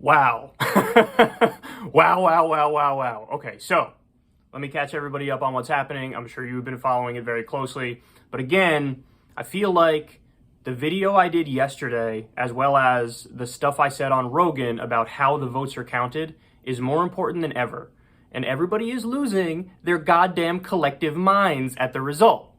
Wow. Wow. Okay, so let me catch everybody up on what's happening. I'm sure you've been following it very closely. But again, I feel like the video I did yesterday, as well as the stuff I said on Rogan about how the votes are counted, is more important than ever. And everybody is losing their goddamn collective minds at the result.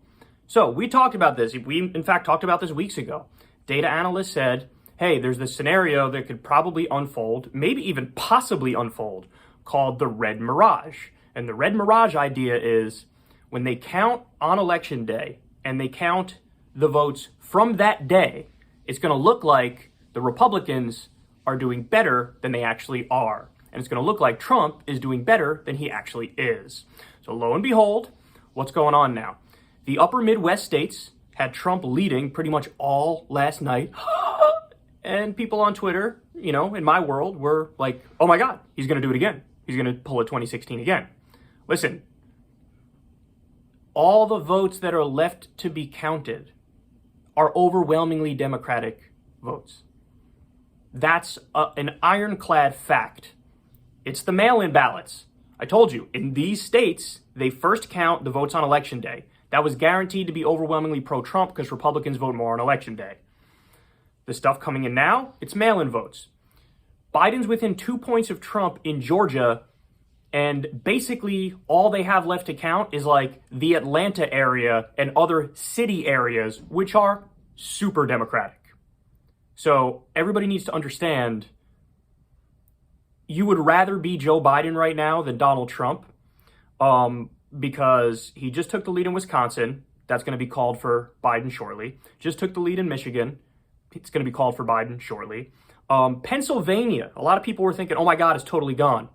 So we talked about this. We, in fact, talked about this weeks ago. Data analysts said, hey, there's this scenario that could probably unfold, maybe even possibly unfold, called the Red Mirage. And the Red Mirage idea is when they count on election day and they count the votes from that day, it's going to look like the Republicans are doing better than they actually are. And it's going to look like Trump is doing better than he actually is. So lo and behold, what's going on now? The upper Midwest states had Trump leading pretty much all last night. And people on Twitter, you know, in my world, were like, oh my God, he's going to do it again. He's going to pull a 2016 again. Listen, all the votes that are left to be counted are overwhelmingly Democratic votes. That's an ironclad fact. It's the mail-in ballots. I told you, in these states, they first count the votes on election day. That was guaranteed to be overwhelmingly pro-Trump because Republicans vote more on election day. The stuff coming in now, it's mail-in votes. Biden's within 2 points of Trump in Georgia, and basically all they have left to count is like the Atlanta area and other city areas, which are super Democratic. So everybody needs to understand, you would rather be Joe Biden right now than Donald Trump, because he just took the lead in Wisconsin. That's going to be called for Biden shortly. Just took the lead in Michigan. It's going to be called for Biden shortly. Pennsylvania, a lot of people were thinking, oh my God, it's totally gone.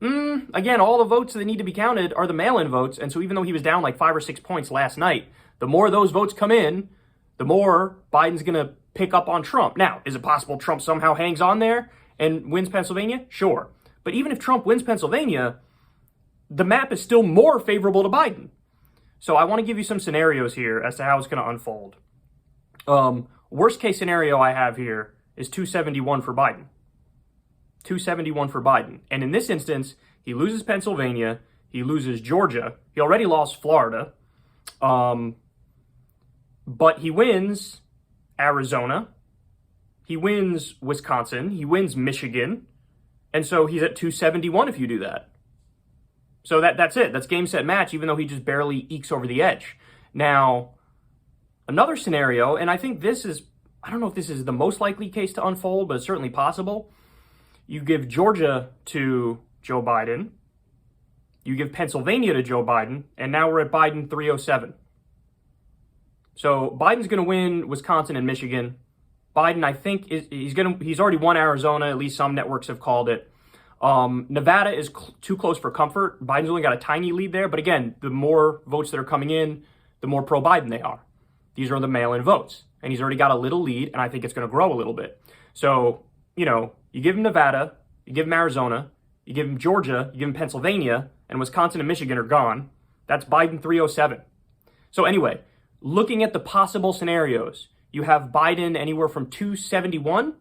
Again, all the votes that need to be counted are the mail-in votes. And so even though he was down like 5 or 6 points last night, the more those votes come in, the more Biden's going to pick up on Trump. Now, is it possible Trump somehow hangs on there and wins Pennsylvania? Sure. But even if Trump wins Pennsylvania, the map is still more favorable to Biden. So I want to give you some scenarios here as to how it's going to unfold. Worst case scenario I have here is 271 for Biden. 271 for Biden. And in this instance, he loses Pennsylvania, he loses Georgia, he already lost Florida, but he wins Arizona, he wins Wisconsin, he wins Michigan, and so he's at 271 if you do that. So that's it. That's game, set, match, even though he just barely ekes over the edge. Now, another scenario, and I think this is, I don't know if this is the most likely case to unfold, but it's certainly possible. You give Georgia to Joe Biden, you give Pennsylvania to Joe Biden, and now we're at Biden 307. So Biden's going to win Wisconsin and Michigan. Biden, I think, he's already won Arizona, at least some networks have called it. Nevada is too close for comfort. Biden's only got a tiny lead there, but again, the more votes that are coming in, the more pro-Biden they are. These are the mail-in votes, and he's already got a little lead, and I think it's going to grow a little bit. So, you know, you give him Nevada, you give him Arizona, you give him Georgia, you give him Pennsylvania, and Wisconsin and Michigan are gone. That's Biden 307. So anyway, looking at the possible scenarios, you have Biden anywhere from 271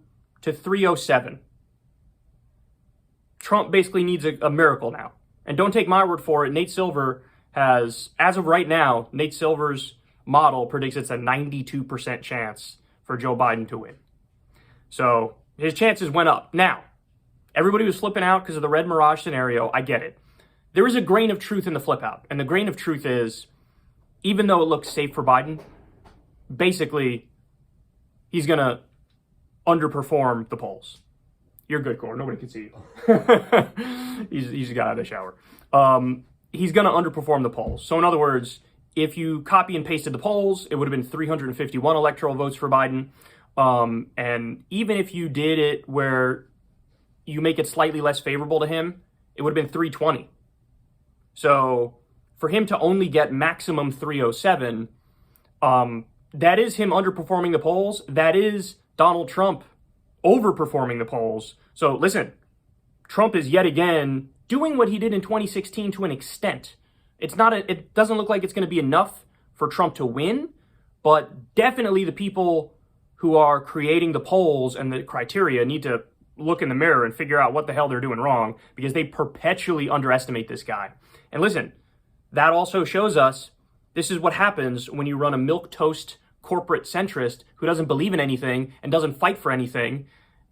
to 307. Trump basically needs a miracle now. And don't take my word for it. Nate Silver has, as of right now, Nate Silver's model predicts it's a 92% chance for Joe Biden to win. So his chances went up. Now, everybody was flipping out because of the Red Mirage scenario. I get it. There is a grain of truth in the flip out. And the grain of truth is, even though it looks safe for Biden, basically, he's going to underperform the polls. You're good, Cor. Nobody can see you. he's got out of the shower. He's going to underperform the polls. So in other words, if you copy and pasted the polls, it would have been 351 electoral votes for Biden. And even if you did it where you make it slightly less favorable to him, it would have been 320. So for him to only get maximum 307, that is him underperforming the polls. That is Donald Trump overperforming the polls. So listen, Trump is yet again doing what he did in 2016 to an extent. It doesn't look like it's going to be enough for Trump to win, but definitely the people who are creating the polls and the criteria need to look in the mirror and figure out what the hell they're doing wrong, because they perpetually underestimate this guy. And listen, that also shows us this is what happens when you run a milquetoast corporate centrist who doesn't believe in anything and doesn't fight for anything.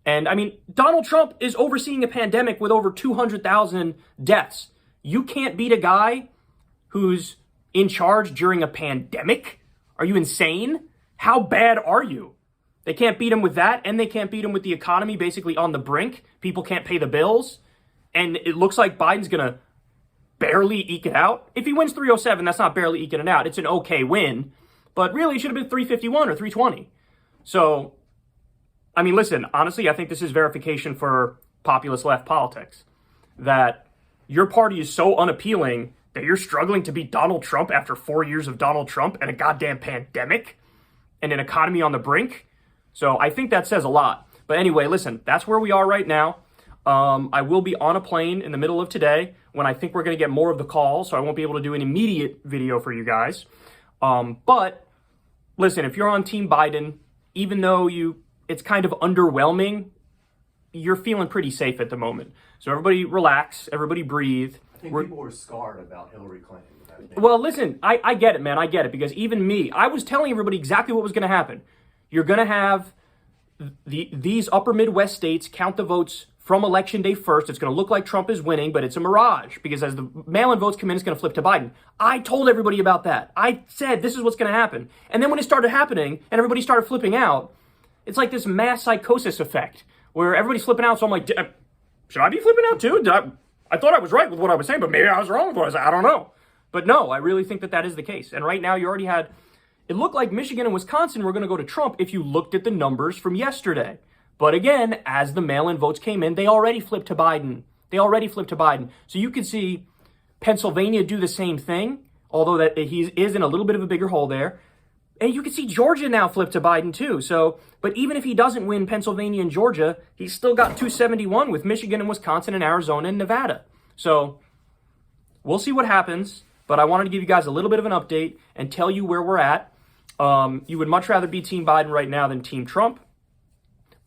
And I mean, Donald Trump is overseeing a pandemic with over 200,000 deaths. You can't beat a guy who's in charge during a pandemic? Are you insane? How bad are you? They can't beat him with that, and they can't beat him with the economy basically on the brink. People can't pay the bills, and it looks like Biden's going to barely eke it out. If he wins 307, that's not barely eking it out. It's an okay win, but really it should have been 351 or 320. So, I mean, listen, honestly, I think this is verification for populist left politics, that your party is so unappealing that you're struggling to beat Donald Trump after 4 years of Donald Trump and a goddamn pandemic and an economy on the brink. So I think that says a lot. But anyway, listen, that's where we are right now. I will be on a plane in the middle of today when I think we're going to get more of the calls, so I won't be able to do an immediate video for you guys. But listen, if you're on Team Biden, even though it's kind of underwhelming, you're feeling pretty safe at the moment. So everybody relax, everybody breathe. I think people were scarred about Hillary Clinton. Well, listen, I get it, man. I get it, because even me, I was telling everybody exactly what was going to happen. You're going to have these upper Midwest states count the votes from Election Day first. It's going to look like Trump is winning, but it's a mirage, because as the mail-in votes come in, it's going to flip to Biden. I told everybody about that. I said this is what's going to happen. And then when it started happening and everybody started flipping out, it's like this mass psychosis effect where everybody's flipping out. So I'm like, should I be flipping out too? I thought I was right with what I was saying, but maybe I was wrong with what I was saying. I don't know. But no, I really think that is the case. And right now you already had, it looked like Michigan and Wisconsin were going to go to Trump if you looked at the numbers from yesterday. But again, as the mail-in votes came in, they already flipped to Biden. So you could see Pennsylvania do the same thing, although that he is in a little bit of a bigger hole there. And you can see Georgia now flip to Biden too. So, but even if he doesn't win Pennsylvania and Georgia, he's still got 271 with Michigan and Wisconsin and Arizona and Nevada. So we'll see what happens. But I wanted to give you guys a little bit of an update and tell you where we're at. You would much rather be Team Biden right now than Team Trump.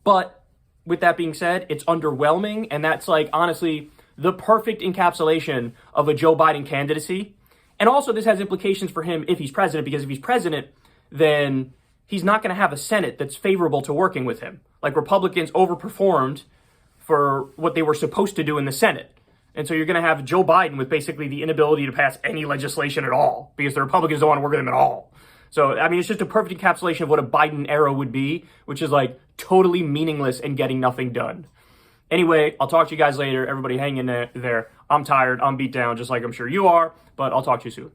But with that being said, it's underwhelming. And that's like, honestly, the perfect encapsulation of a Joe Biden candidacy. And also this has implications for him if he's president, because if he's president, then he's not going to have a Senate that's favorable to working with him. Like, Republicans overperformed for what they were supposed to do in the Senate. And so you're going to have Joe Biden with basically the inability to pass any legislation at all, because the Republicans don't want to work with him at all. So, I mean, it's just a perfect encapsulation of what a Biden era would be, which is like totally meaningless and getting nothing done. Anyway, I'll talk to you guys later. Everybody hang in there. I'm tired. I'm beat down, just like I'm sure you are, but I'll talk to you soon.